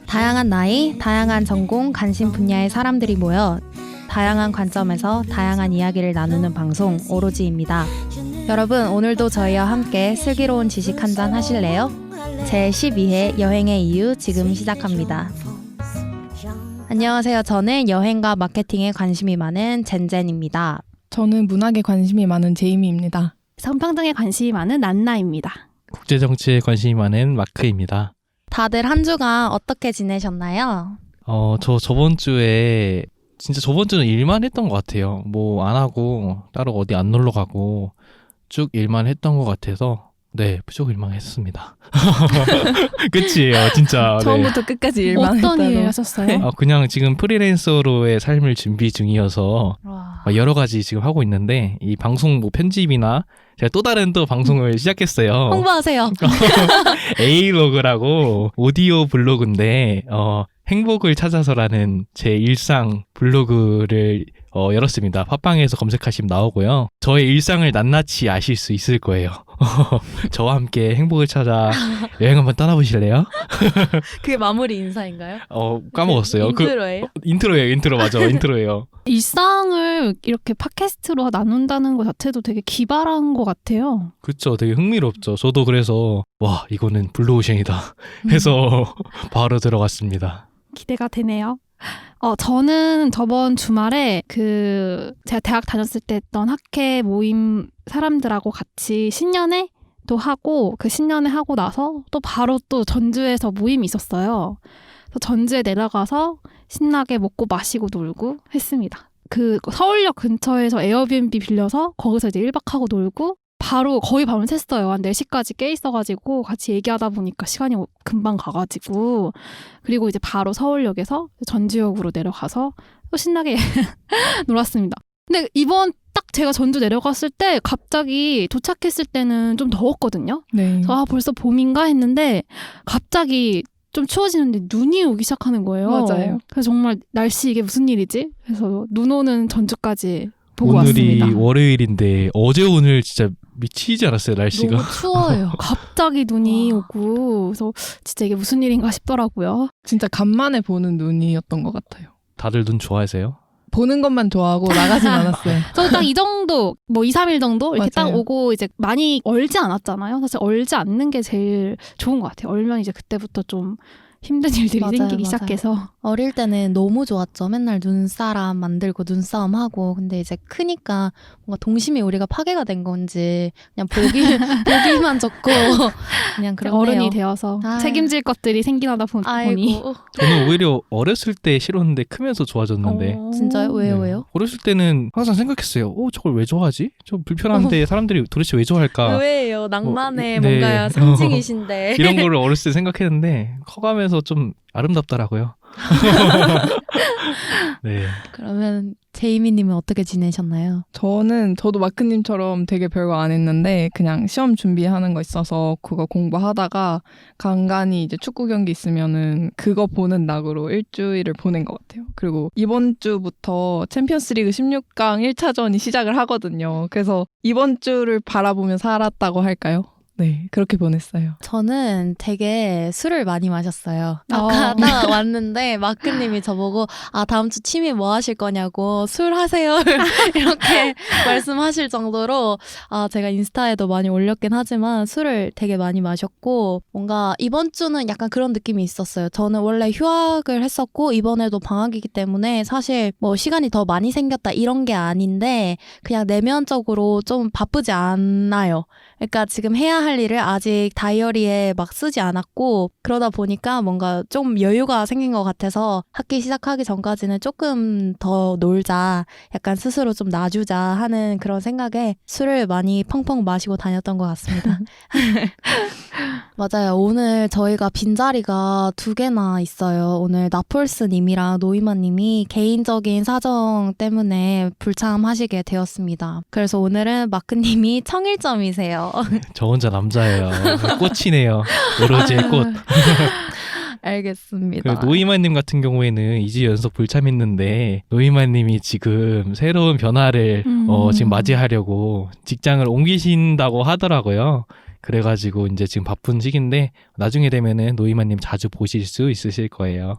다양한 나이, 다양한 전공, 관심 분야의 사람들이 모여 다양한 관점에서 다양한 이야기를 나누는 방송 오로지입니다. 여러분, 오늘도 저희와 함께 슬기로운 지식 한잔 하실래요? 제12회 여행의 이유 지금 시작합니다. 안녕하세요. 저는 여행과 마케팅에 관심이 많은 젠젠입니다. 저는 문학에 관심이 많은 제이미입니다. 성평등에 관심이 많은 난나입니다. 국제정치에 관심이 많은 마크입니다. 다들 한 주간 어떻게 지내셨나요? 저 저번 주에 진짜 저번 주는 일만 했던 것 같아요. 뭐 안 하고 따로 어디 안 놀러 가고 쭉 일만 했던 것 같아서 쭉 일만 했습니다. 끝이에요, 진짜. 처음부터 끝까지 일만 어떤 했다고. 일 하셨어요? 그냥 지금 프리랜서로의 삶을 준비 중이어서 여러 가지 지금 하고 있는데 이 방송 뭐 편집이나 제가 또 다른 방송을 시작했어요. 홍보하세요. A로그라고 오디오 블로그인데 행복을 찾아서라는 제 일상 블로그를 열었습니다. 팟빵에서 검색하시면 나오고요. 저의 일상을 낱낱이 아실 수 있을 거예요. 저와 함께 행복을 찾아 여행 한번 떠나보실래요? 그게 마무리 인사인가요? 까먹었어요. 인트로예요? 인트로 맞아. 인트로예요. 일상을 이렇게 팟캐스트로 나눈다는 것 자체도 되게 기발한 것 같아요. 그쵸. 되게 흥미롭죠. 저도 그래서 와, 이거는 블루오션이다 해서 바로 들어갔습니다. 기대가 되네요. 저는 저번 주말에 제가 대학 다녔을 때 했던 학회 모임 사람들하고 같이 신년회도 하고 그 신년회 하고 나서 또 바로 또 전주에서 모임이 있었어요. 그래서 전주에 내려가서 신나게 먹고 마시고 놀고 했습니다. 그 서울역 근처에서 에어비앤비 빌려서 거기서 이제 1박하고 놀고 바로 거의 밤을 샜어요. 한 4시까지 깨 있어가지고 같이 얘기하다 보니까 시간이 금방 가가지고 그리고 이제 바로 서울역에서 전주역으로 내려가서 또 신나게 놀았습니다. 근데 이번 딱 제가 전주 내려갔을 때 갑자기 도착했을 때는 좀 더웠거든요. 네. 그래서 벌써 봄인가 했는데 갑자기 좀 추워지는데 눈이 오기 시작하는 거예요. 맞아요. 그래서 정말 날씨 이게 무슨 일이지? 그래서 눈 오는 전주까지 보고 오늘이 왔습니다. 월요일인데 어제 오늘 진짜 미치지 않았어요, 날씨가. 너무 추워요. 갑자기 눈이 오고 그래서 진짜 이게 무슨 일인가 싶더라고요. 진짜 간만에 보는 눈이었던 것 같아요. 다들 눈 좋아하세요? 보는 것만 좋아하고 나가진 않았어요. 저도 딱 이 정도, 뭐 2, 3일 정도 이렇게 맞아요. 딱 오고 이제 많이 얼지 않았잖아요. 사실 얼지 않는 게 제일 좋은 것 같아요. 얼면 이제 그때부터 좀 힘든 일들이 맞아요, 생기기 맞아요. 시작해서. 어릴 때는 너무 좋았죠. 맨날 눈사람 만들고 눈싸움 하고. 근데 이제 크니까 뭔가 동심이 우리가 파괴가 된 건지 그냥 보기만 좋고 그냥 그렇네요. 어른이 되어서 아유. 책임질 것들이 생기다 보니. 아이고. 저는 오히려 어렸을 때 싫었는데 크면서 좋아졌는데 진짜요? 왜요? 네. 왜요? 어렸을 때는 항상 생각했어요. 저걸 왜 좋아하지? 좀 불편한데 사람들이 도대체 왜 좋아할까? 왜예요? 낭만의 네. 뭔가 상징이신데. 이런 거를 어렸을 때 생각했는데 커가면서 좀 아름답더라고요. 네. 그러면 제이미님은 어떻게 지내셨나요? 저도 마크님처럼 되게 별거 안 했는데 그냥 시험 준비하는 거 있어서 그거 공부하다가 간간히 이제 축구 경기 있으면은 그거 보는 낙으로 일주일을 보낸 것 같아요. 그리고 이번 주부터 챔피언스리그 16강 1차전이 시작을 하거든요. 그래서 이번 주를 바라보며 살았다고 할까요? 네, 그렇게 보냈어요. 저는 되게 술을 많이 마셨어요. 아까 딱 왔는데 마크님이 저보고 다음 주 취미 뭐 하실 거냐고 술 하세요 이렇게 말씀하실 정도로 제가 인스타에도 많이 올렸긴 하지만 술을 되게 많이 마셨고 뭔가 이번 주는 약간 그런 느낌이 있었어요. 저는 원래 휴학을 했었고 이번에도 방학이기 때문에 사실 뭐 시간이 더 많이 생겼다 이런 게 아닌데 그냥 내면적으로 좀 바쁘지 않아요. 그러니까 지금 해야 할 일을 아직 다이어리에 막 쓰지 않았고 그러다 보니까 뭔가 좀 여유가 생긴 것 같아서 학기 시작하기 전까지는 조금 더 놀자, 약간 스스로 좀 놔주자 하는 그런 생각에 술을 많이 펑펑 마시고 다녔던 것 같습니다. 맞아요. 오늘 저희가 빈자리가 2개나 있어요. 오늘 나폴스님이랑 노이마님이 개인적인 사정 때문에 불참하시게 되었습니다. 그래서 오늘은 마크님이 청일점이세요. 저 혼자 남자예요. 꽃이네요. 오로지의 꽃. 알겠습니다. 노이마님 같은 경우에는 2주 연속 불참했는데 노이마님이 지금 새로운 변화를 지금 맞이하려고 직장을 옮기신다고 하더라고요. 그래가지고 이제 지금 바쁜 시기인데 나중에 되면은 노이마님 자주 보실 수 있으실 거예요.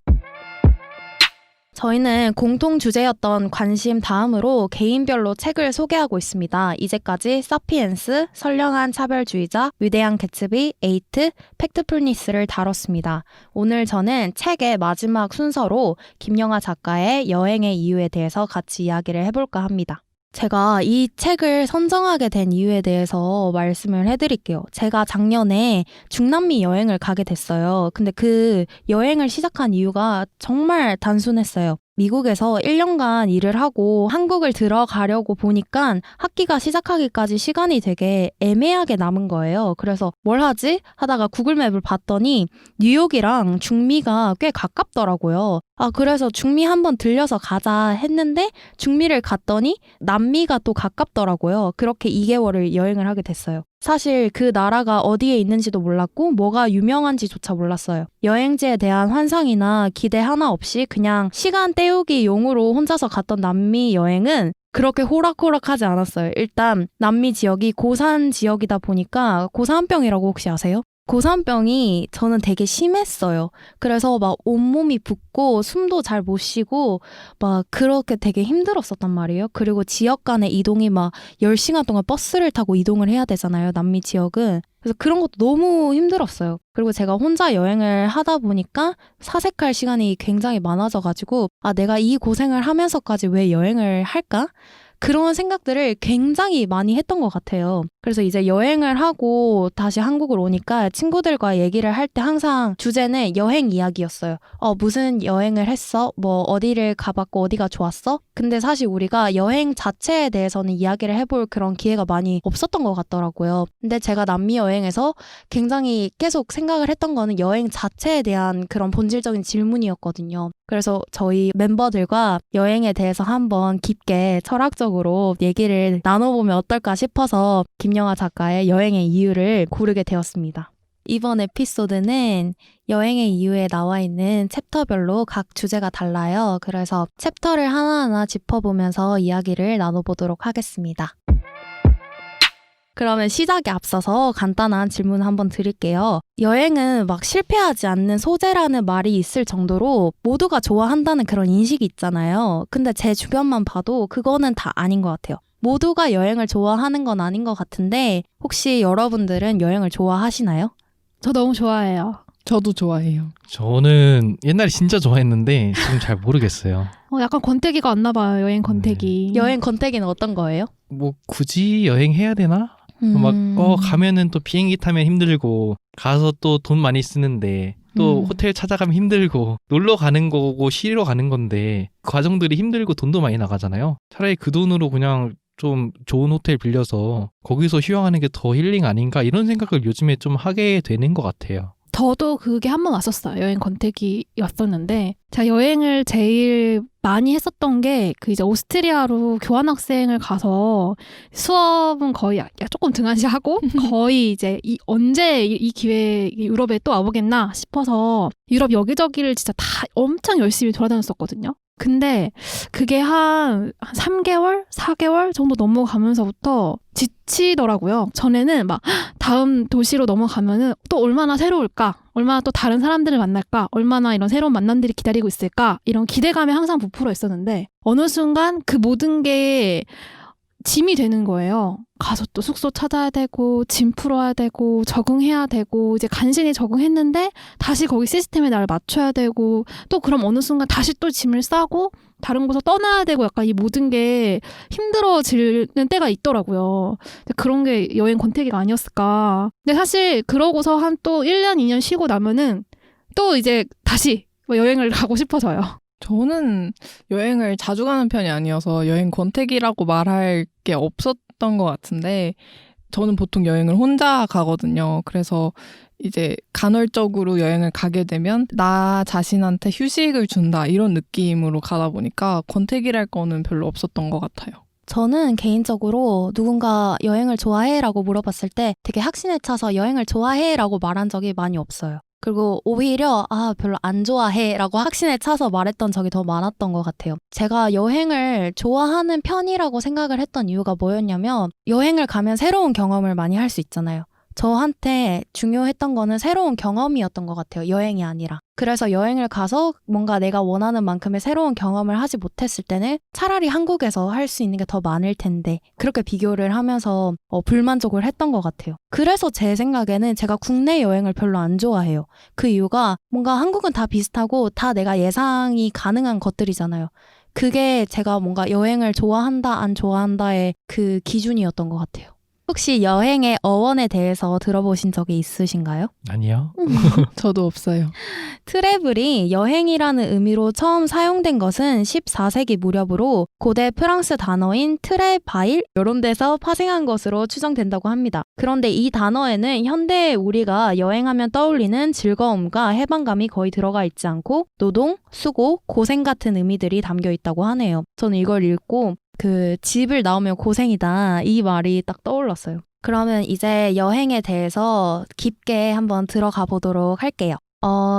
저희는 공통 주제였던 관심 다음으로 개인별로 책을 소개하고 있습니다. 이제까지 사피엔스, 선량한 차별주의자, 위대한 개츠비, 에이트, 팩트풀니스를 다뤘습니다. 오늘 저는 책의 마지막 순서로 김영하 작가의 여행의 이유에 대해서 같이 이야기를 해볼까 합니다. 제가 이 책을 선정하게 된 이유에 대해서 말씀을 해드릴게요. 제가 작년에 중남미 여행을 가게 됐어요. 근데 그 여행을 시작한 이유가 정말 단순했어요. 미국에서 1년간 일을 하고 한국을 들어가려고 보니까 학기가 시작하기까지 시간이 되게 애매하게 남은 거예요. 그래서 뭘 하지? 하다가 구글맵을 봤더니 뉴욕이랑 중미가 꽤 가깝더라고요. 그래서 중미 한번 들려서 가자 했는데 중미를 갔더니 남미가 또 가깝더라고요. 그렇게 2개월을 여행을 하게 됐어요. 사실 그 나라가 어디에 있는지도 몰랐고 뭐가 유명한지조차 몰랐어요. 여행지에 대한 환상이나 기대 하나 없이 그냥 시간 때우기 용으로 혼자서 갔던 남미 여행은 그렇게 호락호락하지 않았어요. 일단 남미 지역이 고산 지역이다 보니까 고산병이라고 혹시 아세요? 고산병이 저는 되게 심했어요. 그래서 막 온몸이 붓고 숨도 잘 못 쉬고 막 그렇게 되게 힘들었었단 말이에요. 그리고 지역 간의 이동이 막 10시간 동안 버스를 타고 이동을 해야 되잖아요. 남미 지역은. 그래서 그런 것도 너무 힘들었어요. 그리고 제가 혼자 여행을 하다 보니까 사색할 시간이 굉장히 많아져가지고 내가 이 고생을 하면서까지 왜 여행을 할까? 그런 생각들을 굉장히 많이 했던 것 같아요. 그래서 이제 여행을 하고 다시 한국을 오니까 친구들과 얘기를 할 때 항상 주제는 여행 이야기였어요. 무슨 여행을 했어? 뭐 어디를 가봤고 어디가 좋았어? 근데 사실 우리가 여행 자체에 대해서는 이야기를 해볼 그런 기회가 많이 없었던 것 같더라고요. 근데 제가 남미 여행에서 굉장히 계속 생각을 했던 거는 여행 자체에 대한 그런 본질적인 질문이었거든요. 그래서 저희 멤버들과 여행에 대해서 한번 깊게 철학적으로 얘기를 나눠보면 어떨까 싶어서 김영하 작가의 여행의 이유를 고르게 되었습니다. 이번 에피소드는 여행의 이유에 나와 있는 챕터별로 각 주제가 달라요. 그래서 챕터를 하나하나 짚어보면서 이야기를 나눠보도록 하겠습니다. 그러면 시작에 앞서서 간단한 질문 한번 드릴게요. 여행은 막 실패하지 않는 소재라는 말이 있을 정도로 모두가 좋아한다는 그런 인식이 있잖아요. 근데 제 주변만 봐도 그거는 다 아닌 것 같아요. 모두가 여행을 좋아하는 건 아닌 것 같은데 혹시 여러분들은 여행을 좋아하시나요? 저 너무 좋아해요. 저도 좋아해요. 저는 옛날에 진짜 좋아했는데 지금 잘 모르겠어요. 약간 권태기가 왔나 봐요. 여행 권태기. 여행 권태기는 어떤 거예요? 뭐 굳이 여행해야 되나? 막 가면은 또 비행기 타면 힘들고 가서 또 돈 많이 쓰는데 또 호텔 찾아가면 힘들고 놀러 가는 거고 쉬러 가는 건데 그 과정들이 힘들고 돈도 많이 나가잖아요. 차라리 그 돈으로 그냥 좀 좋은 호텔 빌려서 거기서 휴양하는 게 더 힐링 아닌가 이런 생각을 요즘에 좀 하게 되는 것 같아요. 저도 그게 한 번 왔었어요. 여행 권태기 왔었는데 제가 여행을 제일 많이 했었던 게 그 이제 오스트리아로 교환학생을 가서 수업은 거의 조금 등한시하고 거의 이제 언제 이 기회에 유럽에 또 와보겠나 싶어서 유럽 여기저기를 진짜 다 엄청 열심히 돌아다녔었거든요. 근데 그게 한 3개월? 4개월 정도 넘어가면서부터 지치더라고요. 전에는 막 다음 도시로 넘어가면은 또 얼마나 새로울까? 얼마나 또 다른 사람들을 만날까? 얼마나 이런 새로운 만남들이 기다리고 있을까? 이런 기대감에 항상 부풀어 있었는데 어느 순간 그 모든 게 짐이 되는 거예요. 가서 또 숙소 찾아야 되고 짐 풀어야 되고 적응해야 되고 이제 간신히 적응했는데 다시 거기 시스템에 나를 맞춰야 되고 또 그럼 어느 순간 다시 또 짐을 싸고 다른 곳으로 떠나야 되고 약간 이 모든 게 힘들어지는 때가 있더라고요. 그런 게 여행 권태기가 아니었을까. 근데 사실 그러고서 한 또 1년, 2년 쉬고 나면은 또 이제 다시 여행을 가고 싶어져요. 저는 여행을 자주 가는 편이 아니어서 여행 권태기라고 말할 게 없었던 것 같은데 저는 보통 여행을 혼자 가거든요. 그래서 이제 간헐적으로 여행을 가게 되면 나 자신한테 휴식을 준다 이런 느낌으로 가다 보니까 권태기랄 거는 별로 없었던 것 같아요. 저는 개인적으로 누군가 여행을 좋아해? 라고 물어봤을 때 되게 확신에 차서 여행을 좋아해? 라고 말한 적이 많이 없어요. 그리고 오히려 별로 안 좋아해 라고 확신에 차서 말했던 적이 더 많았던 것 같아요. 제가 여행을 좋아하는 편이라고 생각을 했던 이유가 뭐였냐면 여행을 가면 새로운 경험을 많이 할 수 있잖아요. 저한테 중요했던 거는 새로운 경험이었던 것 같아요. 여행이 아니라. 그래서 여행을 가서 뭔가 내가 원하는 만큼의 새로운 경험을 하지 못했을 때는 차라리 한국에서 할 수 있는 게 더 많을 텐데 그렇게 비교를 하면서 불만족을 했던 것 같아요. 그래서 제 생각에는 제가 국내 여행을 별로 안 좋아해요. 그 이유가 뭔가 한국은 다 비슷하고 다 내가 예상이 가능한 것들이잖아요. 그게 제가 뭔가 여행을 좋아한다 안 좋아한다의 그 기준이었던 것 같아요. 혹시 여행의 어원에 대해서 들어보신 적이 있으신가요? 아니요. 저도 없어요. 트래블이 여행이라는 의미로 처음 사용된 것은 14세기 무렵으로 고대 프랑스 단어인 트레바일 이런 데서 파생한 것으로 추정된다고 합니다. 그런데 이 단어에는 현대의 우리가 여행하면 떠올리는 즐거움과 해방감이 거의 들어가 있지 않고 노동, 수고, 고생 같은 의미들이 담겨 있다고 하네요. 저는 이걸 읽고 집을 나오면 고생이다 이 말이 딱 떠올랐어요. 그러면 이제 여행에 대해서 깊게 한번 들어가 보도록 할게요.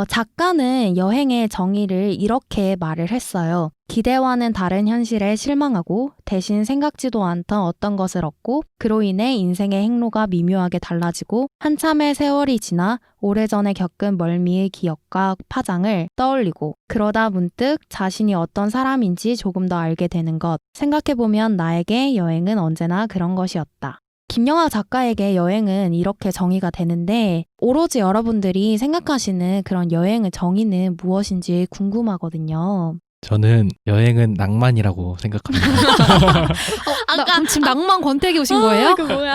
작가는 여행의 정의를 이렇게 말을 했어요. 기대와는 다른 현실에 실망하고 대신 생각지도 않던 어떤 것을 얻고 그로 인해 인생의 행로가 미묘하게 달라지고 한참의 세월이 지나 오래전에 겪은 멀미의 기억과 파장을 떠올리고 그러다 문득 자신이 어떤 사람인지 조금 더 알게 되는 것. 생각해보면 나에게 여행은 언제나 그런 것이었다. 김영하 작가에게 여행은 이렇게 정의가 되는데 오로지 여러분들이 생각하시는 그런 여행의 정의는 무엇인지 궁금하거든요. 저는 여행은 낭만이라고 생각합니다. 그럼 지금 낭만 권태기 오신 거예요? 그 뭐야?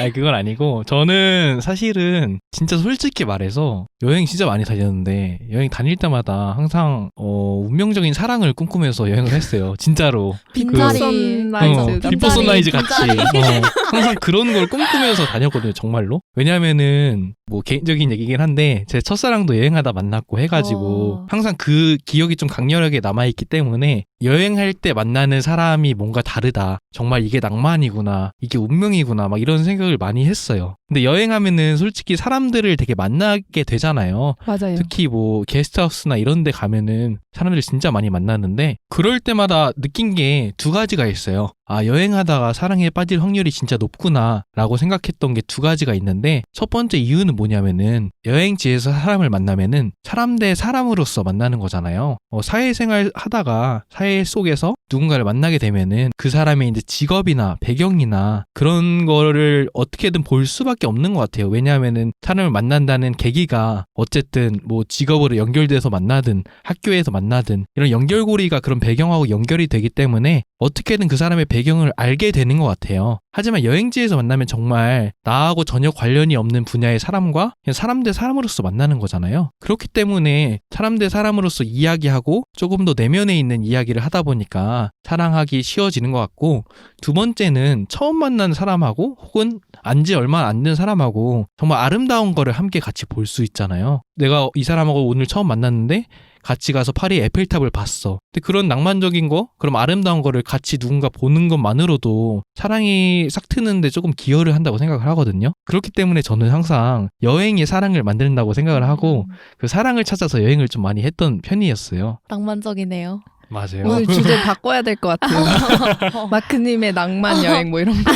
아니, 그건 아니고 저는 사실은 진짜 솔직히 말해서 여행 진짜 많이 다녔는데 여행 다닐 때마다 항상 운명적인 사랑을 꿈꾸면서 여행을 했어요. 진짜로. 빈자리. 선라이즈. 비포 선라이즈 같이. 빈자리. 항상 그런 걸 꿈꾸면서 다녔거든요. 정말로. 왜냐면은 뭐 개인적인 얘기긴 한데 제 첫사랑도 여행하다 만났고 해가지고 항상 그 기억이 좀 강렬하게 남아있기 때문에 여행할 때 만나는 사람이 뭔가 다르다. 정말 이게 낭만이구나. 이게 운명이구나. 막 이런 생각을 많이 했어요. 근데 여행하면은 솔직히 사람들을 되게 만나게 되잖아요. 맞아요. 특히 뭐 게스트하우스나 이런 데 가면은 사람들 진짜 많이 만나는데 그럴 때마다 느낀 게 두 가지가 있어요. 여행하다가 사랑에 빠질 확률이 진짜 높구나 라고 생각했던 게 두 가지가 있는데 첫 번째 이유는 뭐냐면은 여행지에서 사람을 만나면은 사람 대 사람으로서 만나는 거잖아요. 사회생활 하다가 사회 속에서 누군가를 만나게 되면은 그 사람의 이제 직업이나 배경이나 그런 거를 어떻게든 볼 수밖에 없는 것 같아요. 왜냐하면은 사람을 만난다는 계기가 어쨌든 뭐 직업으로 연결돼서 만나든 학교에서 만나든 이런 연결고리가 그런 배경하고 연결이 되기 때문에 어떻게든 그 사람의 배경을 알게 되는 것 같아요. 하지만 여행지에서 만나면 정말 나하고 전혀 관련이 없는 분야의 사람과 그냥 사람 대 사람으로서 만나는 거잖아요. 그렇기 때문에 사람 대 사람으로서 이야기하고 조금 더 내면에 있는 이야기를 하다 보니까 사랑하기 쉬워지는 것 같고 두 번째는 처음 만난 사람하고 혹은 안지 얼마 안 된 사람하고 정말 아름다운 거를 함께 같이 볼 수 있잖아요. 내가 이 사람하고 오늘 처음 만났는데 같이 가서 파리 에펠탑을 봤어. 근데 그런 낭만적인 거, 그럼 아름다운 거를 같이 누군가 보는 것만으로도 사랑이 싹 트는데 조금 기여를 한다고 생각을 하거든요. 그렇기 때문에 저는 항상 여행이 사랑을 만든다고 생각을 하고 그 사랑을 찾아서 여행을 좀 많이 했던 편이었어요. 낭만적이네요. 맞아요. 오늘 주제 바꿔야 될 것 같아요. 마크님의 낭만 여행 뭐 이런 거.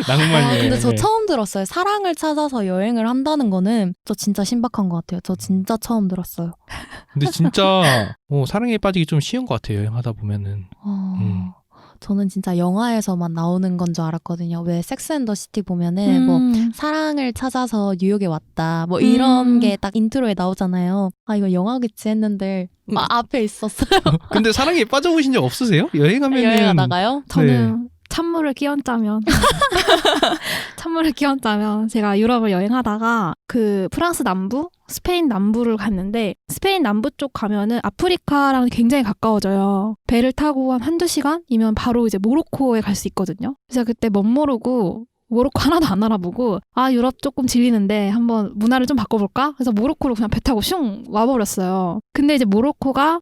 낭만 여행. 근데 저 처음 들었어요. 사랑을 찾아서 여행을 한다는 거는 저 진짜 신박한 것 같아요. 저 진짜 처음 들었어요. 근데 진짜 사랑에 빠지기 좀 쉬운 것 같아요. 여행하다 보면은. 저는 진짜 영화에서만 나오는 건 줄 알았거든요. 왜 섹스 앤 더 시티 보면은 뭐 사랑을 찾아서 뉴욕에 왔다 뭐 이런 게 딱 인트로에 나오잖아요. 이거 영화겠지 했는데 앞에 있었어요. 근데 사랑에 빠져보신 적 없으세요? 여행하면은 여행하다가요? 저는 찬물을 끼얹자면 제가 유럽을 여행하다가 그 프랑스 남부, 스페인 남부를 갔는데 스페인 남부 쪽 가면은 아프리카랑 굉장히 가까워져요. 배를 타고 한두 시간이면 바로 이제 모로코에 갈 수 있거든요. 그래서 그때 멋모르고 모로코 하나도 안 알아보고 유럽 조금 질리는데 한번 문화를 좀 바꿔볼까? 그래서 모로코로 그냥 배 타고 슝 와버렸어요. 근데 이제 모로코가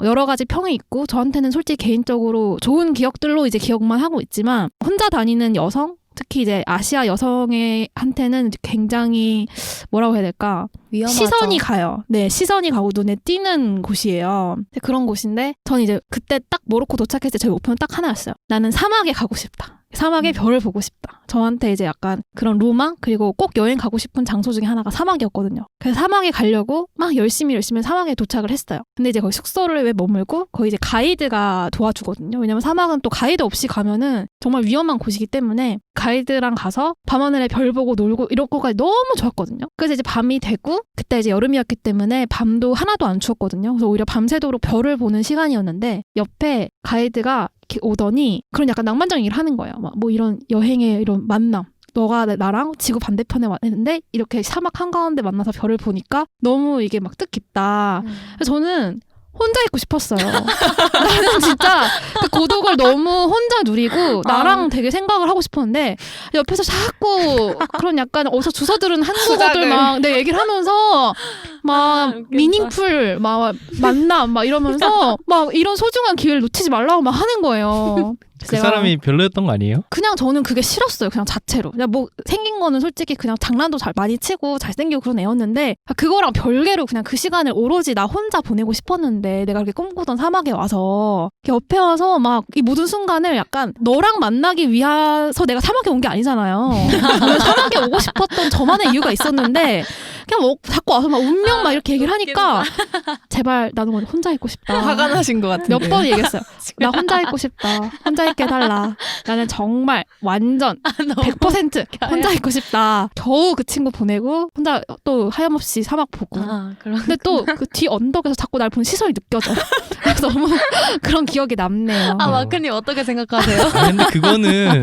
여러 가지 평이 있고 저한테는 솔직히 개인적으로 좋은 기억들로 이제 기억만 하고 있지만 혼자 다니는 여성 특히 이제 아시아 여성한테는 굉장히 뭐라고 해야 될까? 위험하죠. 시선이 가요. 네, 시선이 가고 눈에 띄는 곳이에요. 그런 곳인데 저는 이제 그때 딱 모로코 도착했을 때 저희 목표는 딱 하나였어요. 나는 사막에 가고 싶다. 사막의 별을 보고 싶다. 저한테 이제 약간 그런 로망 그리고 꼭 여행 가고 싶은 장소 중에 하나가 사막이었거든요. 그래서 사막에 가려고 막 열심히 사막에 도착을 했어요. 근데 이제 거기 숙소를 왜 머물고 거기 이제 가이드가 도와주거든요. 왜냐면 사막은 또 가이드 없이 가면은 정말 위험한 곳이기 때문에 가이드랑 가서 밤하늘에 별 보고 놀고 이런 거가 너무 좋았거든요. 그래서 이제 밤이 되고 그때 이제 여름이었기 때문에 밤도 하나도 안 추웠거든요. 그래서 오히려 밤새도록 별을 보는 시간이었는데 옆에 가이드가 이렇게 오더니 그런 약간 낭만적인 얘기를 하는 거예요. 막 뭐 이런 여행의 이런 만남. 너가 나랑 지구 반대편에 왔는데 이렇게 사막 한가운데 만나서 별을 보니까 너무 이게 막 뜻깊다. 그래서 저는 혼자 있고 싶었어요. 나는 진짜 그 고독을 너무 혼자 누리고 나랑 되게 생각을 하고 싶었는데 옆에서 자꾸 그런 약간 어디서 주워들은 한국어들 막 내 얘기를 하면서 막 미닝풀 막 만남 막 이러면서 막 이런 소중한 기회를 놓치지 말라고 막 하는 거예요. 그 사람이 별로였던 거 아니에요? 그냥 저는 그게 싫었어요. 그냥 자체로. 그냥 뭐 생긴 거는 솔직히 그냥 장난도 잘 많이 치고 잘생기고 그런 애였는데 그거랑 별개로 그냥 그 시간을 오로지 나 혼자 보내고 싶었는데 내가 그렇게 꿈꾸던 사막에 와서 옆에 와서 막 이 모든 순간을 약간 너랑 만나기 위해서 내가 사막에 온 게 아니잖아요. 사막에 오고 싶었던 저만의 이유가 있었는데 그냥 뭐 자꾸 와서 막 운명 막 이렇게 얘기를 하니까 제발 나는 혼자 있고 싶다. 화가 나신 것 같은데. 몇 번 얘기했어요. 나 혼자 있고 싶다. 혼자 있게 해달라. 나는 정말 완전 100% 혼자 있고 싶다. 겨우 그 친구 보내고 혼자 또 하염없이 사막 보고. 근데 또 그 뒤 언덕에서 자꾸 날 보는 시선이 느껴져. 그래서 너무 그런 기억이 남네요. 마크님 어떻게 생각하세요? 근데 그거는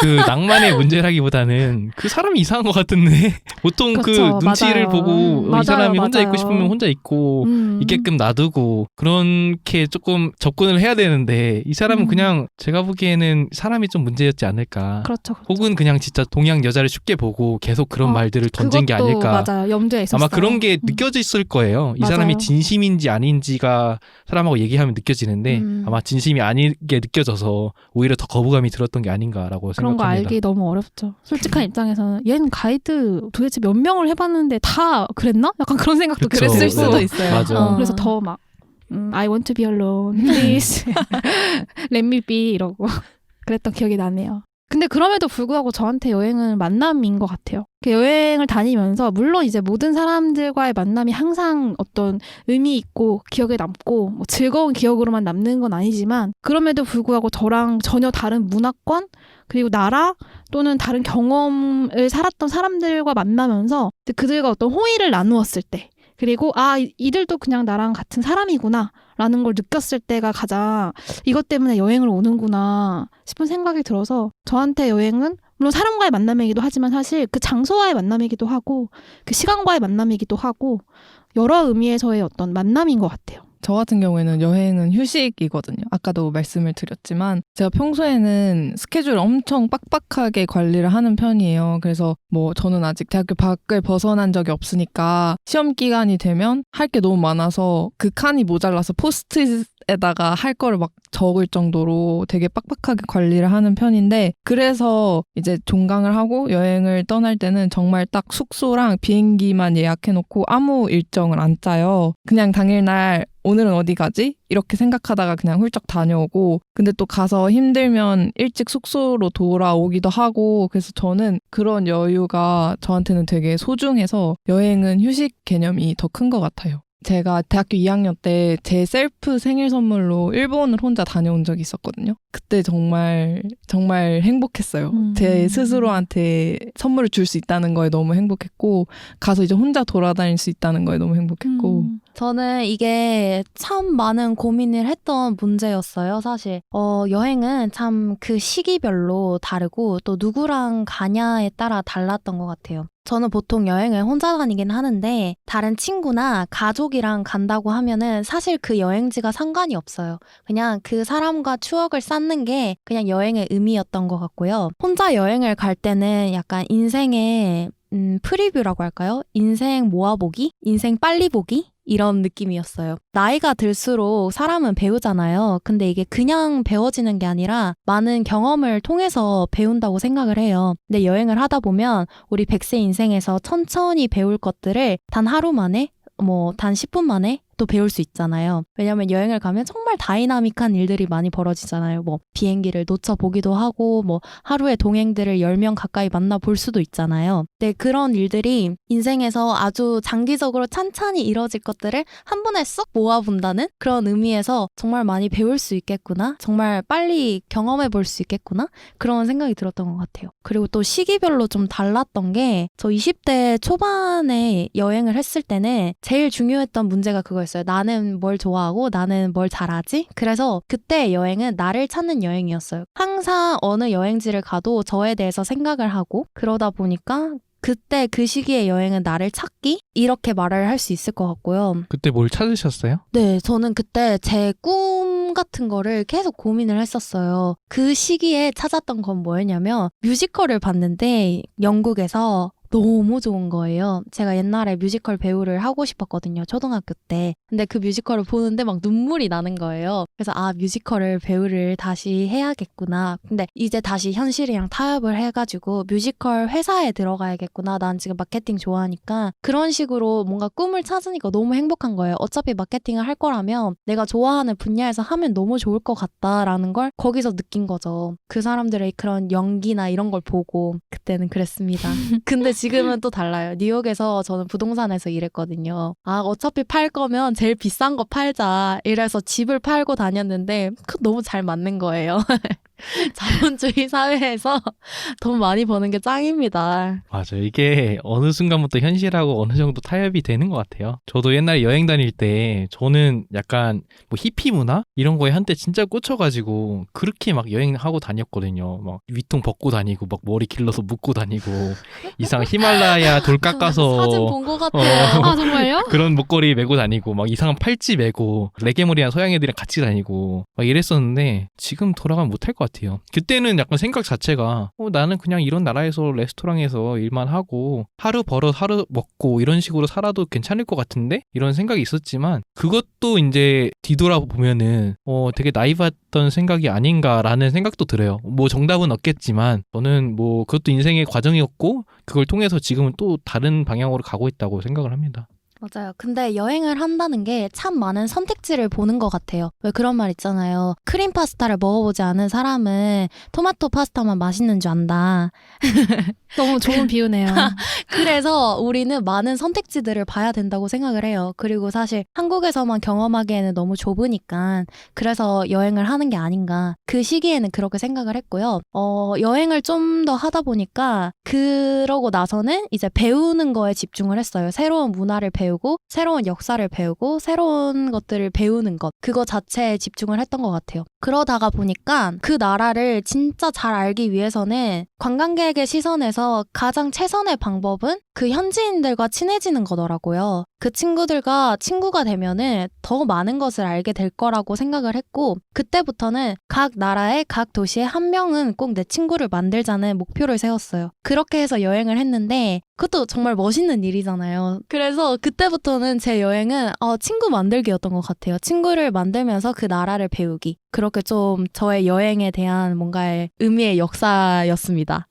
그 낭만의 문제라기보다는 그 사람이 이상한 것 같은데 보통 그렇죠, 그 눈치를 맞아요. 보고 이 맞아요, 사람이 혼자 맞아요. 있고 싶으면 혼자 있고 있게끔 놔두고 그렇게 조금 접근을 해야 되는데 이 사람은 그냥 제가 보기에는 사람이 좀 문제였지 않을까. 그렇죠. 혹은 그냥 진짜 동양 여자를 쉽게 보고 계속 그런 말들을 던진 게 그것도 아닐까. 맞아요. 염두에 있었어요. 아마 그런 게 느껴졌을 거예요. 이 맞아요. 사람이 진심인지 아닌지가 사람하고 얘기하면 느껴지는데 아마 진심이 아니게 느껴져서 오히려 더 거부감이 들었던 게 아닌가라고 그런 거 생각합니다. 알기 너무 어렵죠. 솔직한 입장에서는 얘는 가이드 도대체 몇 명을 해봤는데 다 그랬나? 약간 그런 생각도 그쵸. 그랬을 수도 수도 있어요. 맞아. 그래서 더 막 I want to be alone, please, let me be 이러고 그랬던 기억이 나네요. 근데 그럼에도 불구하고 저한테 여행은 만남인 것 같아요. 여행을 다니면서 물론 이제 모든 사람들과의 만남이 항상 어떤 의미 있고 기억에 남고 뭐 즐거운 기억으로만 남는 건 아니지만 그럼에도 불구하고 저랑 전혀 다른 문화권 그리고 나라 또는 다른 경험을 살았던 사람들과 만나면서 그들과 어떤 호의를 나누었을 때 그리고 이들도 그냥 나랑 같은 사람이구나 라는 걸 느꼈을 때가 가장 이것 때문에 여행을 오는구나 싶은 생각이 들어서 저한테 여행은 물론 사람과의 만남이기도 하지만 사실 그 장소와의 만남이기도 하고 그 시간과의 만남이기도 하고 여러 의미에서의 어떤 만남인 것 같아요. 저 같은 경우에는 여행은 휴식이거든요. 아까도 말씀을 드렸지만 제가 평소에는 스케줄을 엄청 빡빡하게 관리를 하는 편이에요. 그래서 뭐 저는 아직 대학교 밖을 벗어난 적이 없으니까 시험 기간이 되면 할 게 너무 많아서 그 칸이 모자라서 포스트잇에다가 할 거를 막 적을 정도로 되게 빡빡하게 관리를 하는 편인데 그래서 이제 종강을 하고 여행을 떠날 때는 정말 딱 숙소랑 비행기만 예약해놓고 아무 일정을 안 짜요. 그냥 당일날 오늘은 어디 가지? 이렇게 생각하다가 그냥 훌쩍 다녀오고 근데 또 가서 힘들면 일찍 숙소로 돌아오기도 하고 그래서 저는 그런 여유가 저한테는 되게 소중해서 여행은 휴식 개념이 더 큰 것 같아요. 제가 대학교 2학년 때 제 셀프 생일 선물로 일본을 혼자 다녀온 적이 있었거든요. 그때 정말 행복했어요. 제 스스로한테 선물을 줄 수 있다는 거에 너무 행복했고 가서 이제 혼자 돌아다닐 수 있다는 거에 너무 행복했고 저는 이게 참 많은 고민을 했던 문제였어요, 사실. 여행은 참 그 시기별로 다르고 또 누구랑 가냐에 따라 달랐던 것 같아요. 저는 보통 여행을 혼자 다니긴 하는데 다른 친구나 가족이랑 간다고 하면은 사실 그 여행지가 상관이 없어요. 그냥 그 사람과 추억을 쌓는 게 그냥 여행의 의미였던 것 같고요. 혼자 여행을 갈 때는 약간 인생의 프리뷰라고 할까요? 인생 모아보기? 인생 빨리 보기? 이런 느낌이었어요. 나이가 들수록 사람은 배우잖아요. 근데 이게 그냥 배워지는 게 아니라 많은 경험을 통해서 배운다고 생각을 해요. 근데 여행을 하다 보면 우리 100세 인생에서 천천히 배울 것들을 단 하루 만에 단 10분 만에 또 배울 수 있잖아요. 왜냐면 여행을 가면 정말 다이나믹한 일들이 많이 벌어지잖아요. 비행기를 놓쳐보기도 하고 하루에 동행들을 10명 가까이 만나볼 수도 있잖아요. 근데 그런 일들이 인생에서 아주 장기적으로 찬찬히 이뤄질 것들을 한 번에 쏙 모아본다는 그런 의미에서 정말 많이 배울 수 있겠구나, 정말 빨리 경험해볼 수 있겠구나, 그런 생각이 들었던 것 같아요. 그리고 또 시기별로 좀 달랐던 게, 저 20대 초반에 여행을 했을 때는 제일 중요했던 문제가 그거였어요. 나는 뭘 좋아하고 나는 뭘 잘하지? 그래서 그때 여행은 나를 찾는 여행이었어요. 항상 어느 여행지를 가도 저에 대해서 생각을 하고, 그러다 보니까 그때 그 시기의 여행은 나를 찾기? 이렇게 말을 할 수 있을 것 같고요. 그때 뭘 찾으셨어요? 네, 저는 그때 제 꿈 같은 거를 계속 고민을 했었어요. 그 시기에 찾았던 건 뭐였냐면, 뮤지컬을 봤는데 영국에서 너무 좋은 거예요. 제가 옛날에 뮤지컬 배우를 하고 싶었거든요. 초등학교 때. 근데 그 뮤지컬을 보는데 막 눈물이 나는 거예요. 그래서 뮤지컬을 배우를 다시 해야겠구나. 근데 이제 다시 현실이랑 타협을 해가지고 뮤지컬 회사에 들어가야겠구나. 난 지금 마케팅 좋아하니까. 그런 식으로 뭔가 꿈을 찾으니까 너무 행복한 거예요. 어차피 마케팅을 할 거라면 내가 좋아하는 분야에서 하면 너무 좋을 것 같다라는 걸 거기서 느낀 거죠. 그 사람들의 그런 연기나 이런 걸 보고 그때는 그랬습니다. 근데 지금은 또 달라요. 뉴욕에서 저는 부동산에서 일했거든요. 어차피 팔 거면 제일 비싼 거 팔자. 이래서 집을 팔고 다녔는데 너무 잘 맞는 거예요. 자본주의 사회에서 돈 많이 버는 게 짱입니다. 맞아요. 이게 어느 순간부터 현실하고 어느 정도 타협이 되는 것 같아요. 저도 옛날에 여행 다닐 때 저는 약간 히피 문화? 이런 거에 한때 진짜 꽂혀가지고 그렇게 막 여행하고 다녔거든요. 막 위통 벗고 다니고 막 머리 길러서 묶고 다니고 이상 히말라야 돌 깎아서 사진 본 것 같아요. 정말요? 그런 목걸이 메고 다니고 막 이상한 팔찌 메고 레게머리한 서양 애들이랑 같이 다니고 막 이랬었는데 지금 돌아가면 못할 것 같아요. 그때는 약간 생각 자체가 나는 그냥 이런 나라에서 레스토랑에서 일만 하고 하루 벌어 하루 먹고 이런 식으로 살아도 괜찮을 것 같은데 이런 생각이 있었지만 그것도 이제 뒤돌아보면은 되게 나이브했던 생각이 아닌가라는 생각도 들어요. 정답은 없겠지만 저는 그것도 인생의 과정이었고 그걸 통해서 지금은 또 다른 방향으로 가고 있다고 생각을 합니다. 맞아요. 근데 여행을 한다는 게 참 많은 선택지를 보는 것 같아요. 왜 그런 말 있잖아요. 크림 파스타를 먹어보지 않은 사람은 토마토 파스타만 맛있는 줄 안다. 너무 좋은 비유네요. 그래서 우리는 많은 선택지들을 봐야 된다고 생각을 해요. 그리고 사실 한국에서만 경험하기에는 너무 좁으니까 그래서 여행을 하는 게 아닌가. 그 시기에는 그렇게 생각을 했고요. 여행을 좀 더 하다 보니까 그러고 나서는 이제 배우는 거에 집중을 했어요. 새로운 문화를 배우고 새로운 역사를 배우고 새로운 것들을 배우는 것. 그거 자체에 집중을 했던 것 같아요. 그러다가 보니까 그 나라를 진짜 잘 알기 위해서는 관광객의 시선에서 가장 최선의 방법은 그 현지인들과 친해지는 거더라고요. 그 친구들과 친구가 되면은 더 많은 것을 알게 될 거라고 생각을 했고 그때부터는 각 나라의 각 도시에 한 명은 꼭 내 친구를 만들자는 목표를 세웠어요. 그렇게 해서 여행을 했는데 그것도 정말 멋있는 일이잖아요. 그래서 그때부터는 제 여행은 친구 만들기였던 것 같아요. 친구를 만들면서 그 나라를 배우기. 그렇게 좀 저의 여행에 대한 뭔가의 의미의 역사였습니다.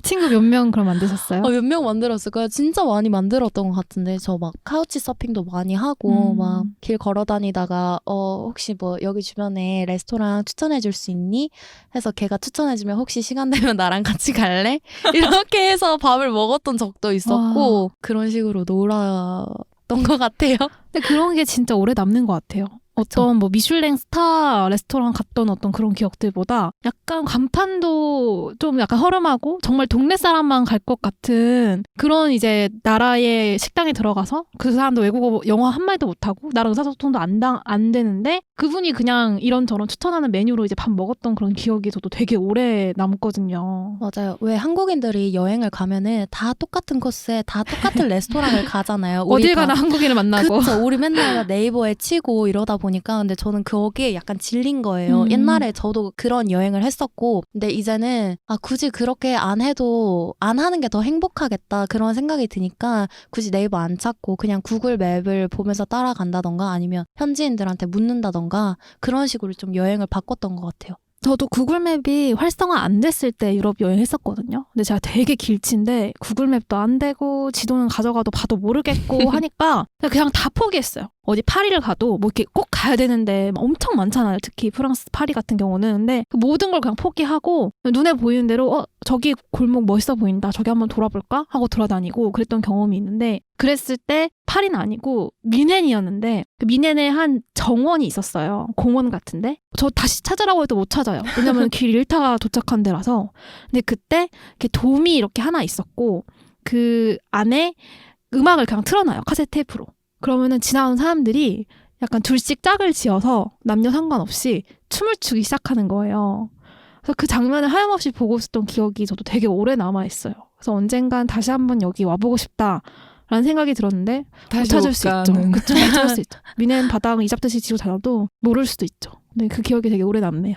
친구 몇 명 그럼 만드셨어요? 몇 명 만들었을까요? 진짜 많이 만들었던 것 같은데 저 막 카우치 서핑도 많이 하고 막 길 걸어 다니다가 혹시 여기 주변에 레스토랑 추천해 줄 수 있니? 해서 걔가 추천해 주면 혹시 시간 되면 나랑 같이 갈래? 이렇게 해서 밥을 먹었던 적도 있었고 그런 식으로 놀았던 것 같아요. 근데 그런 게 진짜 오래 남는 것 같아요. 어떤 미슐랭 스타 레스토랑 갔던 어떤 그런 기억들보다 약간 간판도 좀 약간 허름하고 정말 동네 사람만 갈 것 같은 그런 이제 나라의 식당에 들어가서 그 사람도 외국어 영어 한마디도 못하고 나랑 의사소통도 안 되는데 그분이 그냥 이런저런 추천하는 메뉴로 이제 밥 먹었던 그런 기억이 저도 되게 오래 남거든요. 맞아요. 왜 한국인들이 여행을 가면은 다 똑같은 코스에 다 똑같은 레스토랑을 가잖아요. 어딜 가나 한국인을 만나고. 그쵸. 우리 맨날 네이버에 치고 이러다 보니까 근데 저는 거기에 약간 질린 거예요. 옛날에 저도 그런 여행을 했었고 근데 이제는 굳이 그렇게 안 해도 안 하는 게 더 행복하겠다 그런 생각이 드니까 굳이 네이버 안 찾고 그냥 구글 맵을 보면서 따라간다던가 아니면 현지인들한테 묻는다던가 그런 식으로 좀 여행을 바꿨던 것 같아요. 저도 구글맵이 활성화 안 됐을 때 유럽 여행했었거든요. 근데 제가 되게 길치인데 구글맵도 안 되고 지도는 가져가도 봐도 모르겠고 하니까 그냥 다 포기했어요. 어디 파리를 가도 뭐 이렇게 꼭 가야 되는데 엄청 많잖아요. 특히 프랑스 파리 같은 경우는. 근데 그 모든 걸 그냥 포기하고 눈에 보이는 대로 저기 골목 멋있어 보인다. 저기 한번 돌아볼까? 하고 돌아다니고 그랬던 경험이 있는데 그랬을 때 파리는 아니고 미넨이었는데 그 미넨에 한 정원이 있었어요. 공원 같은데. 저 다시 찾으라고 해도 못 찾아요. 왜냐면 길 잃다가 도착한 데라서. 근데 그때 이렇게 돔이 이렇게 하나 있었고 그 안에 음악을 그냥 틀어놔요. 카세트 테이프로. 그러면은 지나가는 사람들이 약간 둘씩 짝을 지어서 남녀 상관없이 춤을 추기 시작하는 거예요. 그래서 그 장면을 하염없이 보고 있었던 기억이 저도 되게 오래 남아있어요. 그래서 언젠간 다시 한번 여기 와보고 싶다라는 생각이 들었는데 못 다시 찾을 수 있죠. 가는. 그쵸, 못 찾을 수 있죠. 미넨 바닥을 이잡듯이 지고 다녀도 모를 수도 있죠. 근데 그 기억이 되게 오래 남네요.